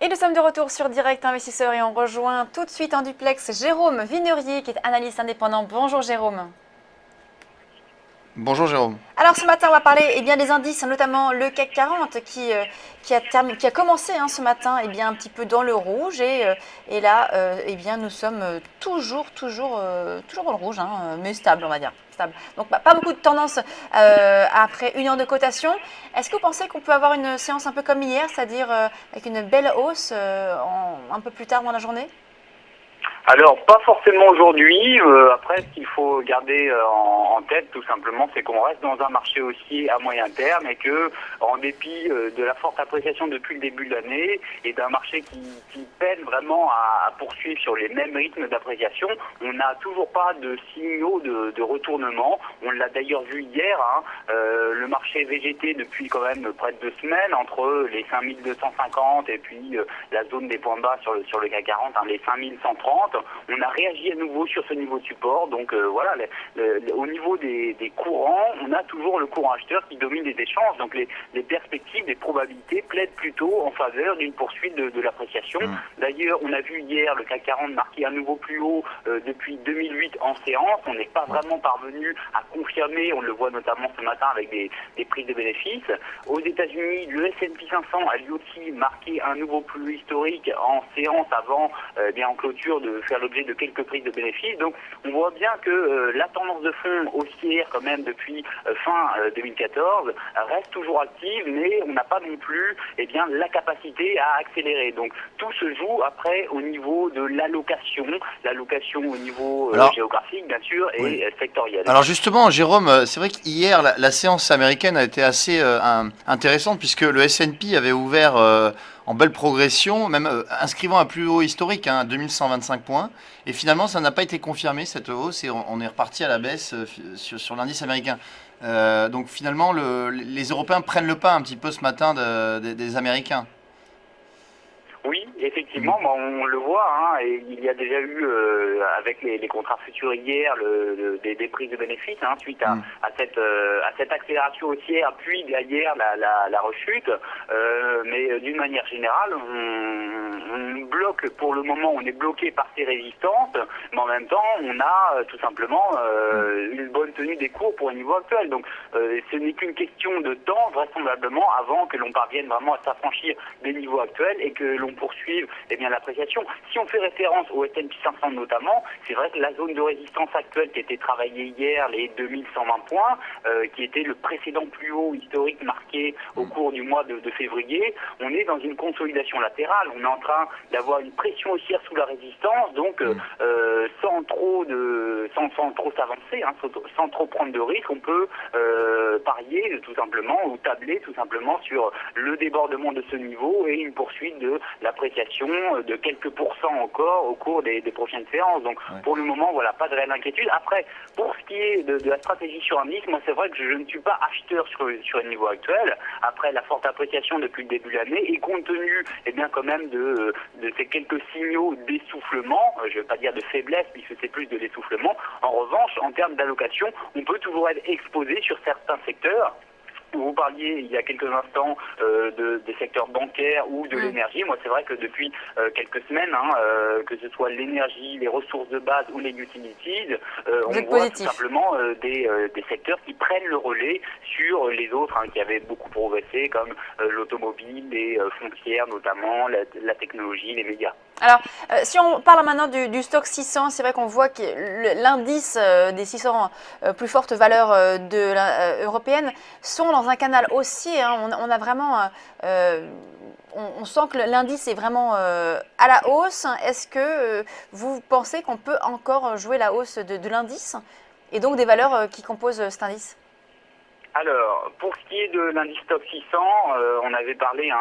Et nous sommes de retour sur Direct Investisseur et on rejoint tout de suite en duplex Jérôme Vinerier qui est analyste indépendant. Bonjour Jérôme. Bonjour Jérôme. Alors ce matin on va parler des indices, notamment le CAC 40 qui a commencé ce matin un petit peu dans le rouge et là nous sommes toujours dans le rouge, mais stable on va dire. Stable. Donc pas beaucoup de tendance après une heure de cotation. Est-ce que vous pensez qu'on peut avoir une séance un peu comme hier, c'est-à-dire avec une belle hausse un peu plus tard dans la journée? Alors, pas forcément aujourd'hui. Après, ce qu'il faut garder en tête, tout simplement, c'est qu'on reste dans un marché haussier à moyen terme et que, en dépit de la forte appréciation depuis le début de l'année et d'un marché qui peine vraiment à poursuivre sur les mêmes rythmes d'appréciation, on n'a toujours pas de signaux de retournement. On l'a d'ailleurs vu hier. Le marché VGT depuis quand même près de 2 semaines entre les 5250 et puis la zone des points bas sur le CAC 40, les 5130. On a réagi à nouveau sur ce niveau de support. Donc voilà, au niveau des courants, on a toujours le courant acheteur qui domine les échanges. Donc les perspectives, les probabilités plaident plutôt en faveur d'une poursuite de l'appréciation. D'ailleurs, on a vu hier le CAC 40 marquer un nouveau plus haut depuis 2008 en séance. On n'est pas vraiment parvenu à confirmer, on le voit notamment ce matin avec des prises de bénéfices. Aux États-Unis, le S&P 500 a lui aussi marqué un nouveau plus haut historique en séance avant, en clôture, de faire l'objet de quelques prises de bénéfices. Donc on voit bien que la tendance de fond haussière quand même depuis fin 2014 reste toujours active, mais on n'a pas non plus la capacité à accélérer. Donc tout se joue après au niveau de l'allocation au niveau géographique bien sûr et sectoriel. Alors justement Jérôme, c'est vrai qu'hier la séance américaine a été assez intéressante puisque le S&P avait ouvert en belle progression, même inscrivant un plus haut historique, 2125 points. Et finalement, ça n'a pas été confirmé, cette hausse, et on est reparti à la baisse sur l'indice américain. Donc finalement, les Européens prennent le pas un petit peu ce matin des Américains. Oui, effectivement, on le voit, et il y a déjà eu avec les contrats futurs hier des prises de bénéfices suite à cette accélération haussière, puis derrière la rechute. Mais d'une manière générale, on bloque pour le moment, on est bloqué par ces résistances, mais en même temps, on a tout simplement une bonne tenue des cours pour un niveau actuel. Donc, ce n'est qu'une question de temps, vraisemblablement, avant que l'on parvienne vraiment à s'affranchir des niveaux actuels et que l'on poursuivre l'appréciation. Si on fait référence au S&P 500 notamment, c'est vrai que la zone de résistance actuelle qui a été travaillée hier, les 2120 points, qui était le précédent plus haut historique marqué au cours du mois de février, on est dans une consolidation latérale. On est en train d'avoir une pression haussière sous la résistance, donc sans trop s'avancer, sans trop prendre de risques, on peut parier tout simplement ou tabler tout simplement sur le débordement de ce niveau et une poursuite de l'appréciation de quelques pourcents encore au cours des prochaines séances. Donc pour le moment, voilà, pas de réelle inquiétude. Après, pour ce qui est de la stratégie sur indice, moi c'est vrai que je ne suis pas acheteur sur le niveau actuel, après la forte appréciation depuis le début de l'année, et compte tenu quand même de ces quelques signaux d'essoufflement, je ne vais pas dire de faiblesse, puisque c'est plus de l'essoufflement. En revanche, en termes d'allocation, on peut toujours être exposé sur certains secteurs. Vous parliez il y a quelques instants des secteurs bancaires ou de l'énergie. Moi, c'est vrai que depuis quelques semaines, que ce soit l'énergie, les ressources de base ou les utilities, on voit tout simplement des secteurs qui prennent le relais sur les autres qui avaient beaucoup progressé, comme l'automobile, les foncières notamment, la technologie, les médias. Alors, si on parle maintenant du stock 600, c'est vrai qu'on voit que l'indice des 600 plus fortes valeurs européennes sont dans un canal haussier. On a vraiment, on sent que l'indice est vraiment à la hausse. Est-ce que vous pensez qu'on peut encore jouer la hausse de l'indice et donc des valeurs qui composent cet indice ? Alors, pour ce qui est de l'indice Top 600, on avait parlé,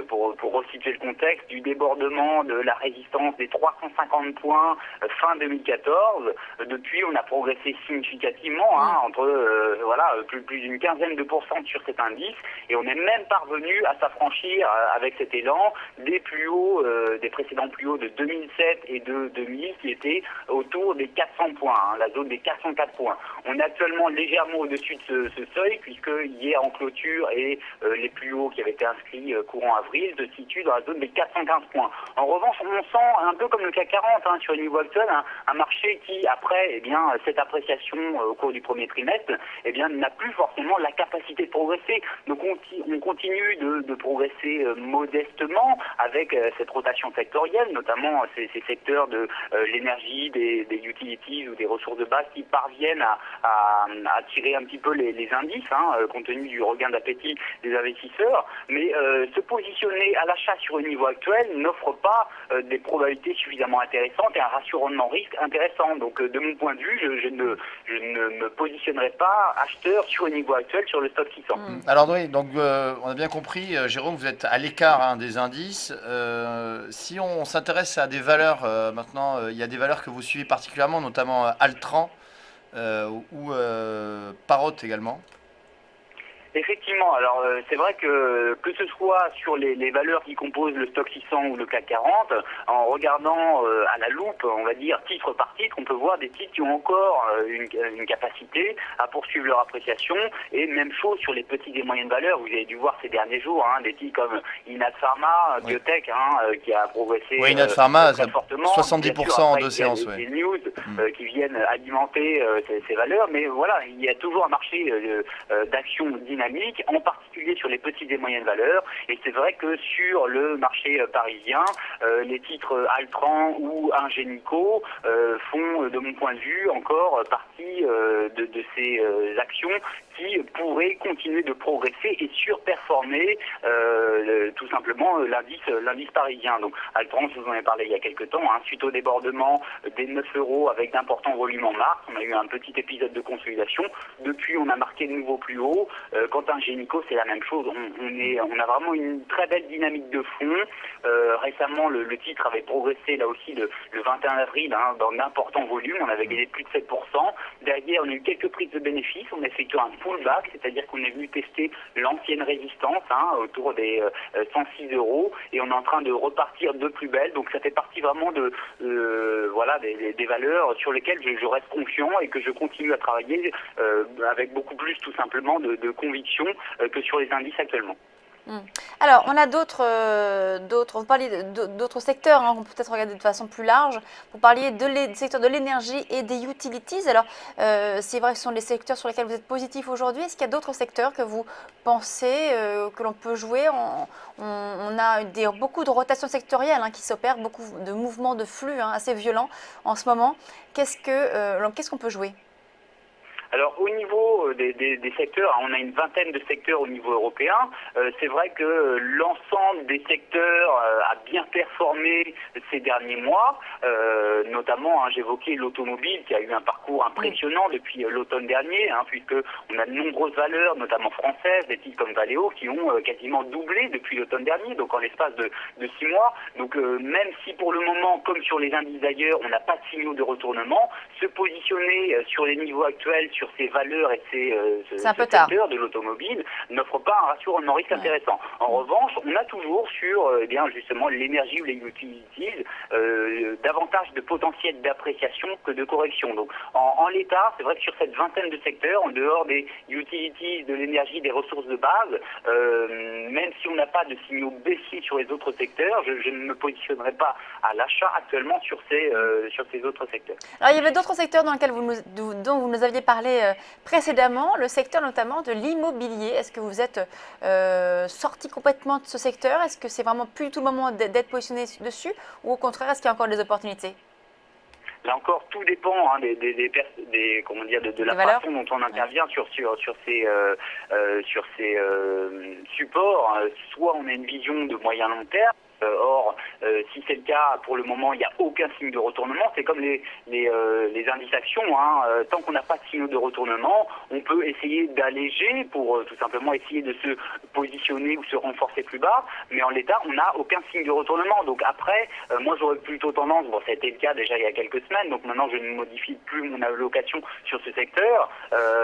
pour resituer le contexte, du débordement de la résistance des 350 points fin 2014. Depuis, on a progressé significativement, entre plus d'une quinzaine de pourcents sur cet indice, et on est même parvenu à s'affranchir avec cet élan des plus hauts, des précédents plus hauts de 2007 et de 2000, qui étaient autour des 400 points, la zone des 404 points. On est actuellement légèrement au-dessus de ce seuil, puisque hier en clôture et les plus hauts qui avaient été inscrits courant avril se situent dans la zone des 415 points. En revanche, on sent un peu comme le CAC 40 sur le niveau actuel, un marché qui, après cette appréciation au cours du premier trimestre, n'a plus forcément la capacité de progresser. Donc on continue de progresser modestement avec cette rotation sectorielle, notamment ces secteurs de l'énergie, des utilities ou des ressources de base qui parviennent à tirer un petit peu les indices, compte tenu du regain d'appétit des investisseurs. Mais se positionner à l'achat sur le niveau actuel n'offre pas des probabilités suffisamment intéressantes et un ratio rendement-risque intéressant. Donc de mon point de vue, je ne me positionnerai pas acheteur sur le niveau actuel sur le stock 600. Alors oui, donc on a bien compris, Jérôme, vous êtes à l'écart des indices. Si on s'intéresse à des valeurs, maintenant, il y a des valeurs que vous suivez particulièrement, notamment Altran ou Parrot également. Effectivement, alors c'est vrai que ce soit sur les valeurs qui composent le stock 600 ou le CAC 40, en regardant à la loupe, on va dire titre par titre, on peut voir des titres qui ont encore une capacité à poursuivre leur appréciation, et même chose sur les petites et moyennes valeurs. Vous avez dû voir ces derniers jours des titres comme Inat Pharma, Biotech, qui a progressé Inat Pharma, très fortement. 70% en 2 séances. Des news qui viennent alimenter ces valeurs, mais voilà, il y a toujours un marché d'action dynamique, en particulier sur les petites et moyennes valeurs. Et c'est vrai que sur le marché parisien, les titres Altran ou Ingenico font, de mon point de vue, encore partie de ces actions qui pourraient continuer de progresser et surperformer tout simplement l'indice parisien. Donc Altran, je vous en ai parlé il y a quelques temps, suite au débordement des 9 € avec d'importants volumes en mars, on a eu un petit épisode de consolidation. Depuis, on a marqué de nouveaux plus hauts. Quant à Ingenico, c'est la même chose. On a vraiment une très belle dynamique de fond. Récemment, le titre avait progressé là aussi le 21 avril dans d'importants volumes. On avait gagné plus de 7%. Derrière, on a eu quelques prises de bénéfices. On a effectué un pullback, c'est-à-dire qu'on est venu tester l'ancienne résistance autour des 106 €, et on est en train de repartir de plus belle. Donc ça fait partie vraiment des valeurs sur lesquelles je reste confiant et que je continue à travailler avec beaucoup plus tout simplement de conviction que sur les indices actuellement. Alors, on a vous parliez d'autres secteurs, on peut peut-être regarder de façon plus large. Vous parliez du secteur de l'énergie et des utilities. Alors, c'est vrai que ce sont les secteurs sur lesquels vous êtes positif aujourd'hui. Est-ce qu'il y a d'autres secteurs que vous pensez que l'on peut jouer? On a beaucoup de rotations sectorielles qui s'opèrent, beaucoup de mouvements de flux assez violents en ce moment. Qu'est-ce qu'on peut jouer? Alors au niveau des secteurs, on a une vingtaine de secteurs au niveau européen. C'est vrai que l'ensemble des secteurs a bien performé ces derniers mois. Notamment, j'évoquais l'automobile qui a eu un parcours impressionnant depuis l'automne dernier, puisque on a de nombreuses valeurs, notamment françaises, des titres comme Valeo, qui ont quasiment doublé depuis l'automne dernier, donc en l'espace de 6 mois. Donc même si pour le moment, comme sur les indices d'ailleurs, on n'a pas de signaux de retournement, se positionner sur les niveaux actuels, sur ces valeurs et ce secteur de l'automobile n'offre pas un ratio rendement-risque intéressant. En revanche, on a toujours sur justement l'énergie ou les utilities davantage de potentiel d'appréciation que de correction. Donc en l'état, c'est vrai que sur cette vingtaine de secteurs, en dehors des utilities, de l'énergie, des ressources de base, même si on n'a pas de signaux baissiers sur les autres secteurs, je ne me positionnerai pas à l'achat actuellement sur ces autres secteurs. Alors il y avait d'autres secteurs dont vous nous aviez parlé précédemment, le secteur notamment de l'immobilier. Est-ce que vous êtes sorti complètement de ce secteur? Est-ce que c'est vraiment plus tout le moment d'être positionné dessus, ou au contraire, est-ce qu'il y a encore des opportunités? Là encore, tout dépend de la façon dont on intervient sur ces supports. Soit on a une vision de moyen long terme. Or, si c'est le cas, pour le moment, il n'y a aucun signe de retournement. C'est comme les indices actions. Tant qu'on n'a pas de signaux de retournement, on peut essayer d'alléger pour tout simplement essayer de se positionner ou se renforcer plus bas. Mais en l'état, on n'a aucun signe de retournement. Donc après, moi, j'aurais plutôt tendance, ça a été le cas déjà il y a quelques semaines, donc maintenant je ne modifie plus mon allocation sur ce secteur,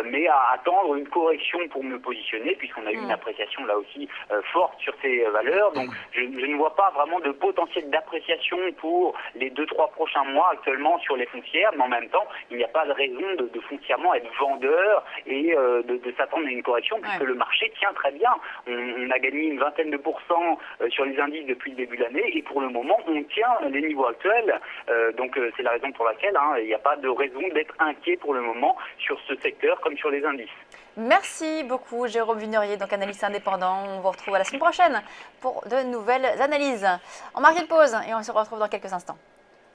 mais à attendre une correction pour me positionner, puisqu'on a eu une appréciation là aussi forte sur ces valeurs. Donc je ne vois pas pas vraiment de potentiel d'appréciation pour les 2-3 prochains mois actuellement sur les foncières, mais en même temps, il n'y a pas de raison de foncièrement être vendeur et de s'attendre à une correction, puisque le marché tient très bien. On a gagné une vingtaine de pourcents sur les indices depuis le début de l'année, et pour le moment, on tient les niveaux actuels. Donc c'est la raison pour laquelle il n'y a pas de raison d'être inquiet pour le moment sur ce secteur comme sur les indices. Merci beaucoup Jérôme Vunerier, donc analyste indépendant. On vous retrouve à la semaine prochaine pour de nouvelles analyses. On marque une pause et on se retrouve dans quelques instants.